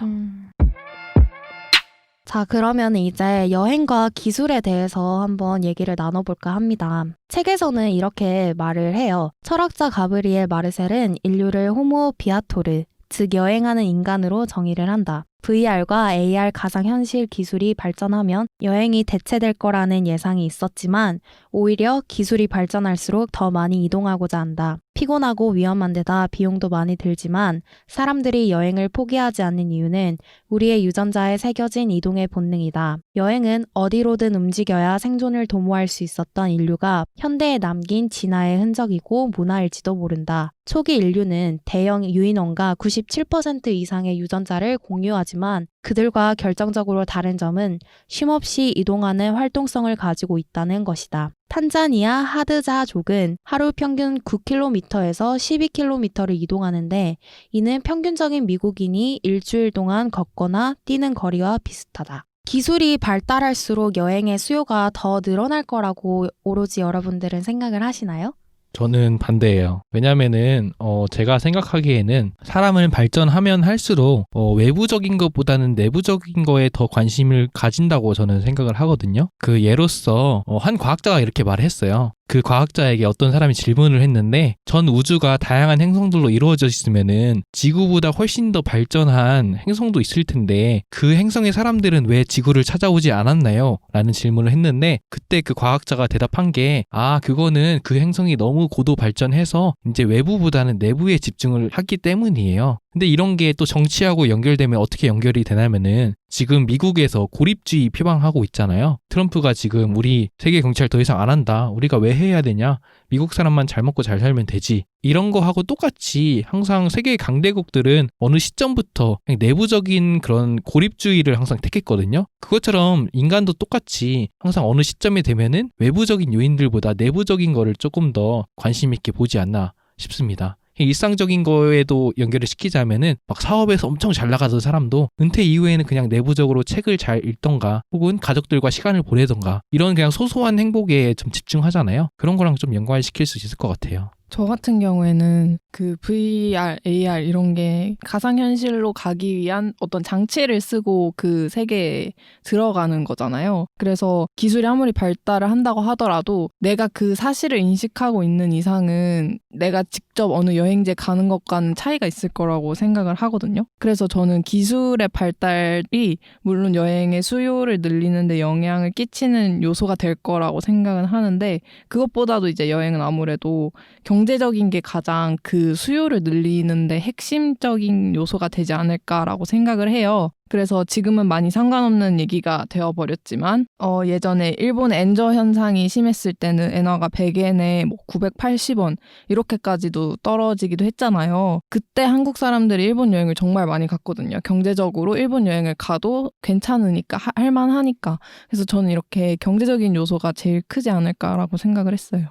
자, 그러면 이제 여행과 기술에 대해서 한번 얘기를 나눠볼까 합니다. 책에서는 이렇게 말을 해요. 철학자 가브리엘 마르셀은 인류를 호모 비아토르, 즉 여행하는 인간으로 정의를 한다. VR과 AR 가상현실 기술이 발전하면 여행이 대체될 거라는 예상이 있었지만 오히려 기술이 발전할수록 더 많이 이동하고자 한다. 피곤하고 위험한 데다 비용도 많이 들지만 사람들이 여행을 포기하지 않는 이유는 우리의 유전자에 새겨진 이동의 본능이다. 여행은 어디로든 움직여야 생존을 도모할 수 있었던 인류가 현대에 남긴 진화의 흔적이고 문화일지도 모른다. 초기 인류는 대형 유인원과 97% 이상의 유전자를 공유하지만 그들과 결정적으로 다른 점은 쉼없이 이동하는 활동성을 가지고 있다는 것이다. 탄자니아 하드자족은 하루 평균 9km에서 12km를 이동하는데 이는 평균적인 미국인이 일주일 동안 걷거나 뛰는 거리와 비슷하다. 기술이 발달할수록 여행의 수요가 더 늘어날 거라고 오로지 여러분들은 생각을 하시나요? 저는 반대예요. 왜냐면은 제가 생각하기에는 사람을 발전하면 할수록 외부적인 것보다는 내부적인 거에 더 관심을 가진다고 저는 생각을 하거든요. 그 예로서 한 과학자가 이렇게 말했어요. 그 과학자에게 어떤 사람이 질문을 했는데 전 우주가 다양한 행성들로 이루어져 있으면은 지구보다 훨씬 더 발전한 행성도 있을 텐데 그 행성의 사람들은 왜 지구를 찾아오지 않았나요? 라는 질문을 했는데 그때 그 과학자가 대답한 게 그거는 그 행성이 너무 고도 발전해서 이제 외부보다는 내부에 집중을 하기 때문이에요. 근데 이런 게 또 정치하고 연결되면 어떻게 연결이 되냐면은 지금 미국에서 고립주의 표방하고 있잖아요. 트럼프가 지금 우리 세계 경찰 더 이상 안 한다. 우리가 왜 해야 되냐? 미국 사람만 잘 먹고 잘 살면 되지. 이런 거 하고 똑같이 항상 세계 강대국들은 어느 시점부터 그냥 내부적인 그런 고립주의를 항상 택했거든요. 그것처럼 인간도 똑같이 항상 어느 시점에 되면은 외부적인 요인들보다 내부적인 거를 조금 더 관심 있게 보지 않나 싶습니다. 일상적인 거에도 연결을 시키자면은 막 사업에서 엄청 잘 나가던 사람도 은퇴 이후에는 그냥 내부적으로 책을 잘 읽던가 혹은 가족들과 시간을 보내던가 이런 그냥 소소한 행복에 좀 집중하잖아요. 그런 거랑 좀 연관시킬 수 있을 것 같아요. 저 같은 경우에는 그 VR, AR 이런 게 가상현실로 가기 위한 어떤 장치를 쓰고 그 세계에 들어가는 거잖아요. 그래서 기술이 아무리 발달을 한다고 하더라도 내가 그 사실을 인식하고 있는 이상은 내가 직접 어느 여행지에 가는 것과는 차이가 있을 거라고 생각을 하거든요. 그래서 저는 기술의 발달이 물론 여행의 수요를 늘리는 데 영향을 끼치는 요소가 될 거라고 생각은 하는데 그것보다도 이제 여행은 아무래도 경제적인 게 가장 그 수요를 늘리는데 핵심적인 요소가 되지 않을까라고 생각을 해요. 그래서 지금은 많이 상관없는 얘기가 되어버렸지만 예전에 일본 엔저 현상이 심했을 때는 엔화가 100엔에 뭐 980원 이렇게까지도 떨어지기도 했잖아요. 그때 한국 사람들이 일본 여행을 정말 많이 갔거든요. 경제적으로 일본 여행을 가도 괜찮으니까 할만하니까. 그래서 저는 이렇게 경제적인 요소가 제일 크지 않을까라고 생각을 했어요.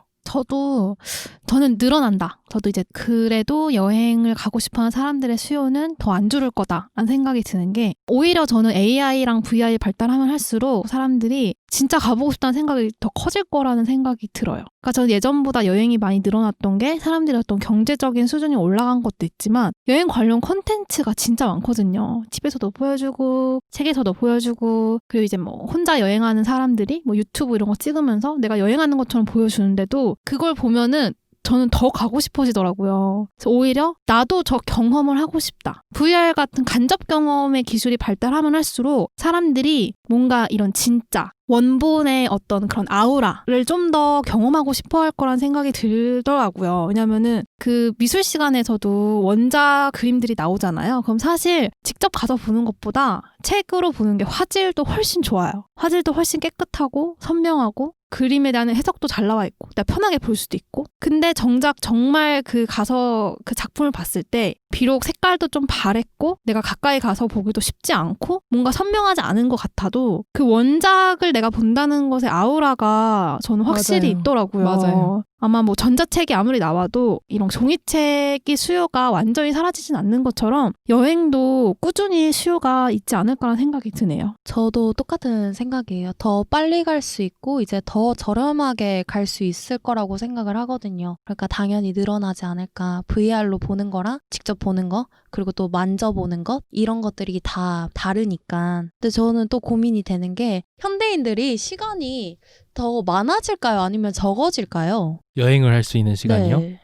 저는 늘어난다. 저도 이제 그래도 여행을 가고 싶어하는 사람들의 수요는 더 안 줄을 거다라는 생각이 드는 게 오히려 저는 AI랑 VR 발달하면 할수록 사람들이 진짜 가보고 싶다는 생각이 더 커질 거라는 생각이 들어요. 그러니까 저는 예전보다 여행이 많이 늘어났던 게 사람들의 어떤 경제적인 수준이 올라간 것도 있지만 여행 관련 콘텐츠가 진짜 많거든요. 집에서도 보여주고 책에서도 보여주고 그리고 이제 뭐 혼자 여행하는 사람들이 뭐 유튜브 이런 거 찍으면서 내가 여행하는 것처럼 보여주는데도 그걸 보면은 저는 더 가고 싶어지더라고요. 그래서 오히려 나도 저 경험을 하고 싶다. VR 같은 간접 경험의 기술이 발달하면 할수록 사람들이 뭔가 이런 진짜 원본의 어떤 그런 아우라를 좀 더 경험하고 싶어 할 거란 생각이 들더라고요. 왜냐면은 그 미술 시간에서도 원작 그림들이 나오잖아요. 그럼 사실 직접 가서 보는 것보다 책으로 보는 게 화질도 훨씬 좋아요. 화질도 훨씬 깨끗하고 선명하고 그림에 대한 해석도 잘 나와 있고 내가 편하게 볼 수도 있고 근데 정작 정말 그 가서 그 작품을 봤을 때 비록 색깔도 좀 바랬고 내가 가까이 가서 보기도 쉽지 않고 뭔가 선명하지 않은 것 같아도 그 원작을 내가 본다는 것의 아우라가 저는 확실히 맞아요. 있더라고요. 맞아요. 아마 뭐 전자책이 아무리 나와도 이런 종이책이 수요가 완전히 사라지진 않는 것처럼 여행도 꾸준히 수요가 있지 않을까라는 생각이 드네요. 저도 똑같은 생각이에요. 더 빨리 갈 수 있고 이제 더 저렴하게 갈 수 있을 거라고 생각을 하거든요. 그러니까 당연히 늘어나지 않을까. VR로 보는 거랑 직접 보는 거 그리고 또 만져보는 것 이런 것들이 다 다르니까. 근데 저는 또 고민이 되는 게 현대인들이 시간이 더 많아질까요? 아니면 적어질까요? 여행을 할 수 있는 시간이요? 네.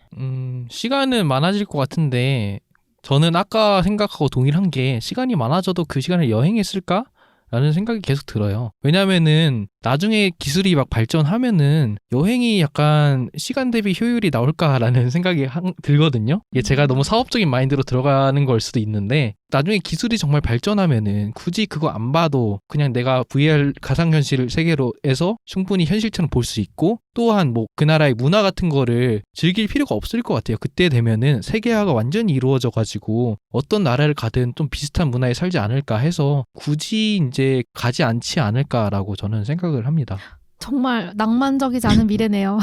시간은 많아질 것 같은데 저는 아까 생각하고 동일한 게 시간이 많아져도 그 시간을 여행에 쓸까? 라는 생각이 계속 들어요. 왜냐면은 나중에 기술이 막 발전하면은 여행이 약간 시간 대비 효율이 나올까라는 생각이 들거든요. 이게 제가 너무 사업적인 마인드로 들어가는 걸 수도 있는데 나중에 기술이 정말 발전하면은 굳이 그거 안 봐도 그냥 내가 VR 가상현실 세계로에서 충분히 현실처럼 볼 수 있고 또한 뭐 그 나라의 문화 같은 거를 즐길 필요가 없을 것 같아요. 그때 되면은 세계화가 완전히 이루어져 가지고 어떤 나라를 가든 좀 비슷한 문화에 살지 않을까 해서 굳이 이제 가지 않지 않을까라고 저는 생각을 합니다. 정말 낭만적이지 않은 미래네요.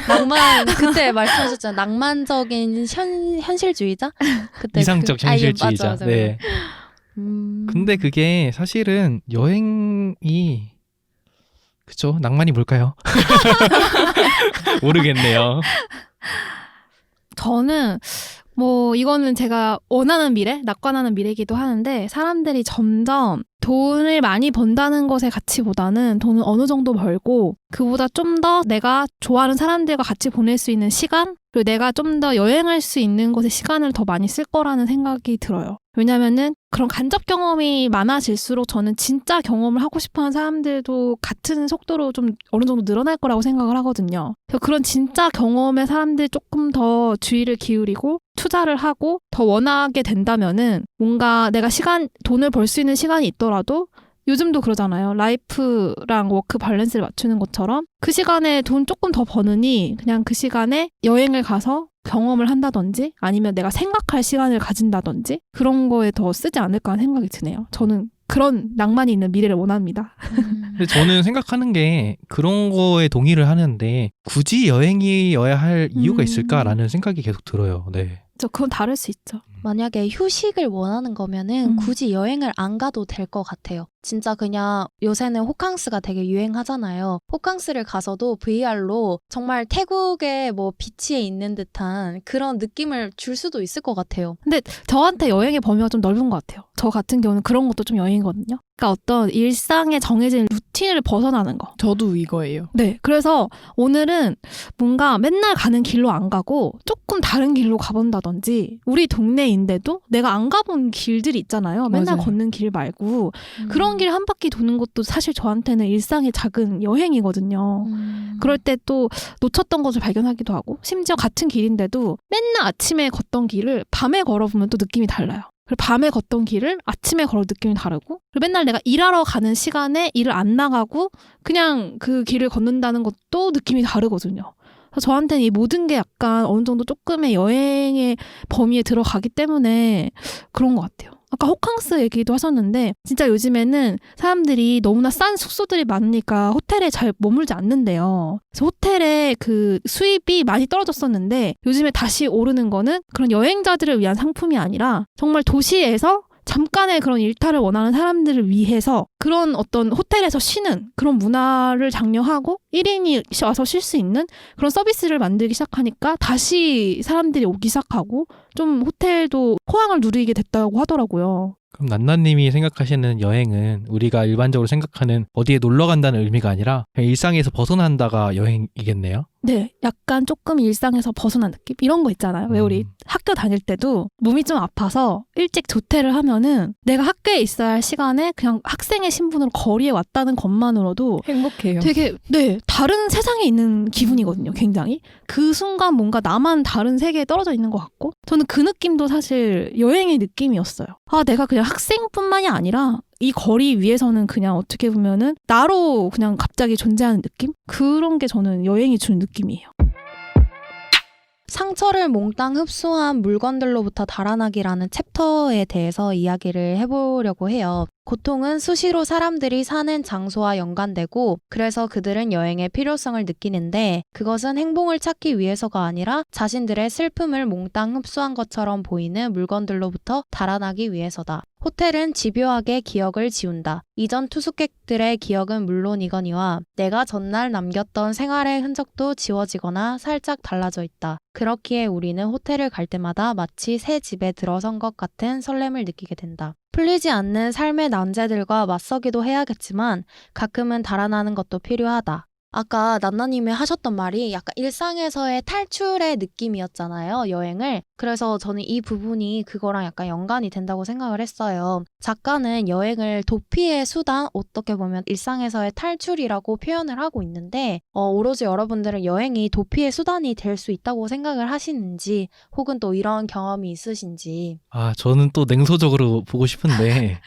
낭만 그때 말씀하셨잖아요. 낭만적인 현실주의자? 그때 이상적 현실주의자. 맞아. 네. 근데 그게 사실은 여행이 그쵸? 낭만이 뭘까요? 모르겠네요. 저는 뭐 이거는 제가 원하는 미래, 낙관하는 미래이기도 하는데 사람들이 점점 돈을 많이 번다는 것의 가치보다는 돈을 어느 정도 벌고 그보다 좀 더 내가 좋아하는 사람들과 같이 보낼 수 있는 시간 그리고 내가 좀 더 여행할 수 있는 곳에 시간을 더 많이 쓸 거라는 생각이 들어요. 왜냐면은 그런 간접 경험이 많아질수록 저는 진짜 경험을 하고 싶어하는 사람들도 같은 속도로 좀 어느 정도 늘어날 거라고 생각을 하거든요. 그래서 그런 진짜 경험에 사람들이 조금 더 주의를 기울이고 투자를 하고 더 원하게 된다면은 뭔가 내가 돈을 벌 수 있는 시간이 있더라도 요즘도 그러잖아요. 라이프랑 워크 밸런스를 맞추는 것처럼 그 시간에 돈 조금 더 버느니 그냥 그 시간에 여행을 가서 경험을 한다든지 아니면 내가 생각할 시간을 가진다든지 그런 거에 더 쓰지 않을까 하는 생각이 드네요. 저는 그런 낭만이 있는 미래를 원합니다. 근데 저는 생각하는 게 그런 거에 동의를 하는데 굳이 여행이어야 할 이유가 있을까라는 생각이 계속 들어요. 네. 그건 다를 수 있죠. 만약에 휴식을 원하는 거면은 굳이 여행을 안 가도 될 것 같아요. 진짜 그냥 요새는 호캉스가 되게 유행하잖아요. 호캉스를 가서도 VR로 정말 태국의 뭐 비치에 있는 듯한 그런 느낌을 줄 수도 있을 것 같아요. 근데 저한테 여행의 범위가 좀 넓은 것 같아요. 저 같은 경우는 그런 것도 좀 여행이거든요. 그러니까 어떤 일상에 정해진 루틴을 벗어나는 거. 저도 이거예요. 네. 그래서 오늘은 뭔가 맨날 가는 길로 안 가고 조금 다른 길로 가본다든지 우리 동네인데도 내가 안 가본 길들이 있잖아요. 맨날 맞아요. 걷는 길 말고 그런 길 한 바퀴 도는 것도 사실 저한테는 일상의 작은 여행이거든요. 그럴 때 또 놓쳤던 것을 발견하기도 하고 심지어 같은 길인데도 맨날 아침에 걷던 길을 밤에 걸어보면 또 느낌이 달라요. 그리고 밤에 걷던 길을 아침에 걸어 느낌이 다르고 그리고 맨날 내가 일하러 가는 시간에 일을 안 나가고 그냥 그 길을 걷는다는 것도 느낌이 다르거든요. 그래서 저한테는 이 모든 게 약간 어느 정도 조금의 여행의 범위에 들어가기 때문에 그런 것 같아요. 아까 호캉스 얘기도 하셨는데 진짜 요즘에는 사람들이 너무나 싼 숙소들이 많으니까 호텔에 잘 머물지 않는데요. 그래서 호텔의 그 수입이 많이 떨어졌었는데 요즘에 다시 오르는 거는 그런 여행자들을 위한 상품이 아니라 정말 도시에서 잠깐의 그런 일탈을 원하는 사람들을 위해서 그런 어떤 호텔에서 쉬는 그런 문화를 장려하고 1인이 와서 쉴 수 있는 그런 서비스를 만들기 시작하니까 다시 사람들이 오기 시작하고 좀 호텔도 호황을 누리게 됐다고 하더라고요. 그럼 난나님이 생각하시는 여행은 우리가 일반적으로 생각하는 어디에 놀러 간다는 의미가 아니라 그냥 일상에서 벗어난다가 여행이겠네요. 네, 약간 조금 일상에서 벗어난 느낌? 이런 거 있잖아요. 왜 우리 학교 다닐 때도 몸이 좀 아파서 일찍 조퇴를 하면은 내가 학교에 있어야 할 시간에 그냥 학생의 신분으로 거리에 왔다는 것만으로도 행복해요. 되게 다른 세상에 있는 기분이거든요. 굉장히 그 순간 뭔가 나만 다른 세계에 떨어져 있는 것 같고 저는 그 느낌도 사실 여행의 느낌이었어요. 아, 내가 그냥 학생뿐만이 아니라 이 거리 위에서는 그냥 어떻게 보면은 나로 그냥 갑자기 존재하는 느낌? 그런 게 저는 여행이 주는 느낌이에요. 상처를 몽땅 흡수한 물건들로부터 달아나기라는 챕터에 대해서 이야기를 해보려고 해요. 고통은 수시로 사람들이 사는 장소와 연관되고 그래서 그들은 여행의 필요성을 느끼는데 그것은 행복을 찾기 위해서가 아니라 자신들의 슬픔을 몽땅 흡수한 것처럼 보이는 물건들로부터 달아나기 위해서다. 호텔은 집요하게 기억을 지운다. 이전 투숙객들의 기억은 물론이거니와 내가 전날 남겼던 생활의 흔적도 지워지거나 살짝 달라져 있다. 그렇기에 우리는 호텔을 갈 때마다 마치 새 집에 들어선 것 같은 설렘을 느끼게 된다. 풀리지 않는 삶의 난제들과 맞서기도 해야겠지만 가끔은 달아나는 것도 필요하다. 아까 난나님이 하셨던 말이 약간 일상에서의 탈출의 느낌이었잖아요, 여행을. 그래서 저는 이 부분이 그거랑 약간 연관이 된다고 생각을 했어요. 작가는 여행을 도피의 수단, 어떻게 보면 일상에서의 탈출이라고 표현을 하고 있는데 오로지 여러분들은 여행이 도피의 수단이 될 수 있다고 생각을 하시는지 혹은 또 이런 경험이 있으신지. 아, 저는 또 냉소적으로 보고 싶은데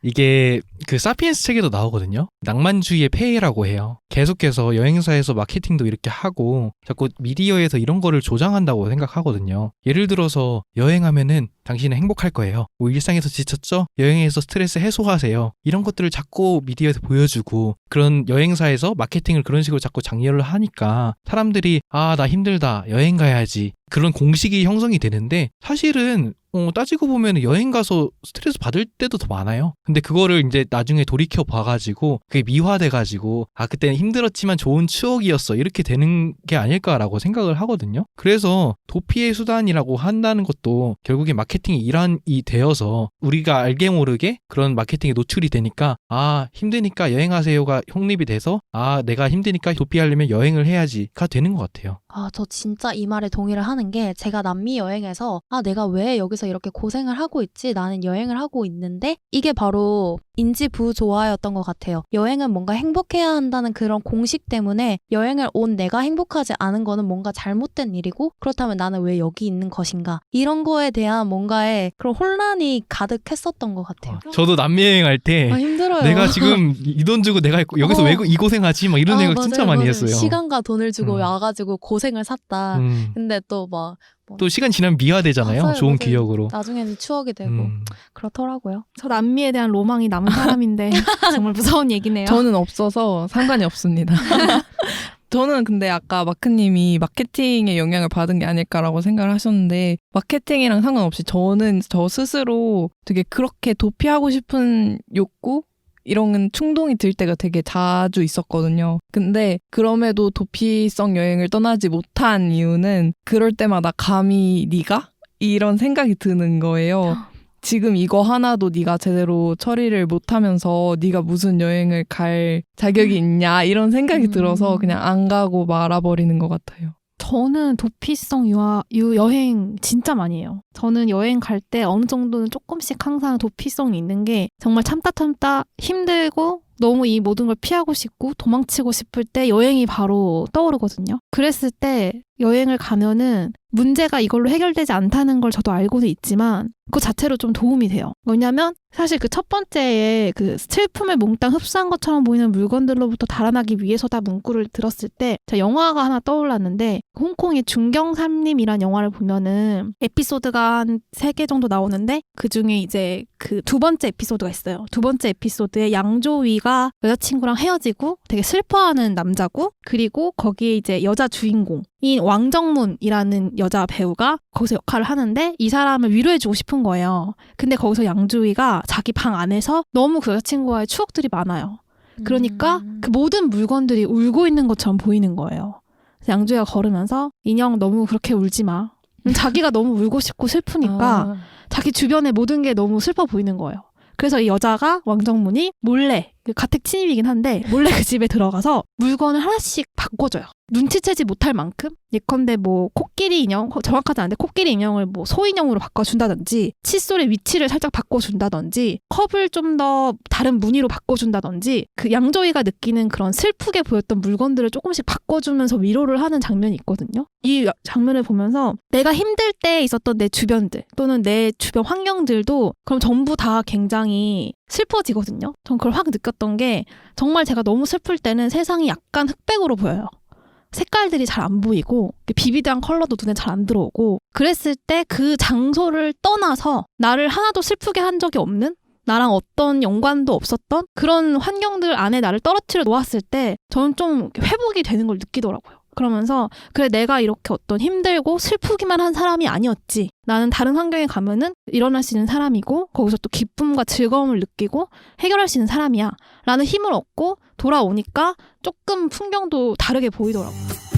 이게 그 사피엔스 책에도 나오거든요. 낭만주의의 폐해라고 해요. 계속해서 여행사에서 마케팅도 이렇게 하고 자꾸 미디어에서 이런 거를 조장한다고 생각하거든요. 예를 들어서 여행하면은 당신은 행복할 거예요. 뭐 일상에서 지쳤죠? 여행에서 스트레스 해소하세요. 이런 것들을 자꾸 미디어에서 보여주고 그런 여행사에서 마케팅을 그런 식으로 자꾸 장려를 하니까 사람들이 아, 나 힘들다. 여행 가야지. 그런 공식이 형성이 되는데 사실은 따지고 보면 여행 가서 스트레스 받을 때도 더 많아요. 근데 그거를 이제 나중에 돌이켜 봐가지고 그게 미화돼가지고 아, 그때는 힘들었지만 좋은 추억이었어. 이렇게 되는 게 아닐까라고 생각을 하거든요. 그래서 도피의 수단이라고 한다는 것도 결국에 마케팅의 일환이 되어서 우리가 알게 모르게 그런 마케팅에 노출이 되니까 아, 힘드니까 여행하세요가 확립이 돼서 아, 내가 힘드니까 도피하려면 여행을 해야지가 되는 것 같아요. 아, 저 진짜 이 말에 동의를 하는 게 제가 남미 여행에서 아, 내가 왜 여기서 이렇게 고생을 하고 있지? 나는 여행을 하고 있는데 이게 바로 인지 부조화였던 것 같아요. 여행은 뭔가 행복해야 한다는 그런 공식 때문에 여행을 온 내가 행복하지 않은 거는 뭔가 잘못된 일이고 그렇다면 나는 왜 여기 있는 것인가? 이런 거에 대한 뭔가의 그런 혼란이 가득했었던 것 같아요. 저도 남미 여행할 때 힘들어요. 내가 지금 이 돈 주고 내가 여기서 왜 이 고생하지? 막 이런 생각 진짜 많이 했어요. 시간과 돈을 주고 와가지고 고생을 샀다. 근데 또 막 또 시간 지나면 미화되잖아요. 맞아요, 좋은 맞아요. 기억으로. 나중에는 추억이 되고 그렇더라고요. 저 남미에 대한 로망이 남은 사람인데 정말 무서운 얘기네요. 저는 없어서 상관이 없습니다. 저는 근데 아까 마크님이 마케팅의 영향을 받은 게 아닐까라고 생각을 하셨는데 마케팅이랑 상관없이 저는 저 스스로 되게 그렇게 도피하고 싶은 욕구? 이런 충동이 들 때가 되게 자주 있었거든요. 근데 그럼에도 도피성 여행을 떠나지 못한 이유는 그럴 때마다 감히 네가? 이런 생각이 드는 거예요. 지금 이거 하나도 네가 제대로 처리를 못하면서 네가 무슨 여행을 갈 자격이 있냐 이런 생각이 들어서 그냥 안 가고 말아버리는 것 같아요. 저는 도피성 여행 진짜 많이 해요. 저는 여행 갈 때 어느 정도는 조금씩 항상 도피성이 있는 게 정말 참다 힘들고 너무 이 모든 걸 피하고 싶고 도망치고 싶을 때 여행이 바로 떠오르거든요. 그랬을 때 여행을 가면은 문제가 이걸로 해결되지 않다는 걸 저도 알고는 있지만 그 자체로 좀 도움이 돼요. 왜냐면 사실 그 첫 번째에 그 슬픔을 몽땅 흡수한 것처럼 보이는 물건들로부터 달아나기 위해서다 문구를 들었을 때 제가 영화가 하나 떠올랐는데 홍콩의 중경삼림이란 영화를 보면은 에피소드가 한 3개 정도 나오는데 그중에 이제 그 두 번째 에피소드가 있어요. 두 번째 에피소드에 양조위가 여자친구랑 헤어지고 되게 슬퍼하는 남자고 그리고 거기에 이제 여자 주인공인 왕정문이라는 여자 배우가 거기서 역할을 하는데 이 사람을 위로해주고 싶은 거예요. 근데 거기서 양조위가 자기 방 안에서 너무 그 여자친구와의 추억들이 많아요. 그러니까 그 모든 물건들이 울고 있는 것처럼 보이는 거예요. 그래서 양조위가 걸으면서 인형 너무 그렇게 울지 마. 자기가 너무 울고 싶고 슬프니까 자기 주변의 모든 게 너무 슬퍼 보이는 거예요. 그래서 이 여자가 왕정문이 몰래 가택 침입이긴 한데 몰래 그 집에 들어가서 물건을 하나씩 바꿔줘요. 눈치채지 못할 만큼 예컨대 뭐 코끼리 인형 정확하지 않은데 코끼리 인형을 뭐 소인형으로 바꿔준다든지 칫솔의 위치를 살짝 바꿔준다든지 컵을 좀 더 다른 무늬로 바꿔준다든지 그 양조위가 느끼는 그런 슬프게 보였던 물건들을 조금씩 바꿔주면서 위로를 하는 장면이 있거든요. 이 장면을 보면서 내가 힘들 때 있었던 내 주변들 또는 내 주변 환경들도 그럼 전부 다 굉장히 슬퍼지거든요. 전 그걸 확 느꼈던 게 정말 제가 너무 슬플 때는 세상이 약간 흑백으로 보여요. 색깔들이 잘 안 보이고 비비드한 컬러도 눈에 잘 안 들어오고 그랬을 때 그 장소를 떠나서 나를 하나도 슬프게 한 적이 없는 나랑 어떤 연관도 없었던 그런 환경들 안에 나를 떨어뜨려 놓았을 때 저는 좀 회복이 되는 걸 느끼더라고요. 그러면서 그래 내가 이렇게 어떤 힘들고 슬프기만 한 사람이 아니었지. 나는 다른 환경에 가면은 일어날 수 있는 사람이고 거기서 또 기쁨과 즐거움을 느끼고 해결할 수 있는 사람이야 라는 힘을 얻고 돌아오니까 조금 풍경도 다르게 보이더라고요.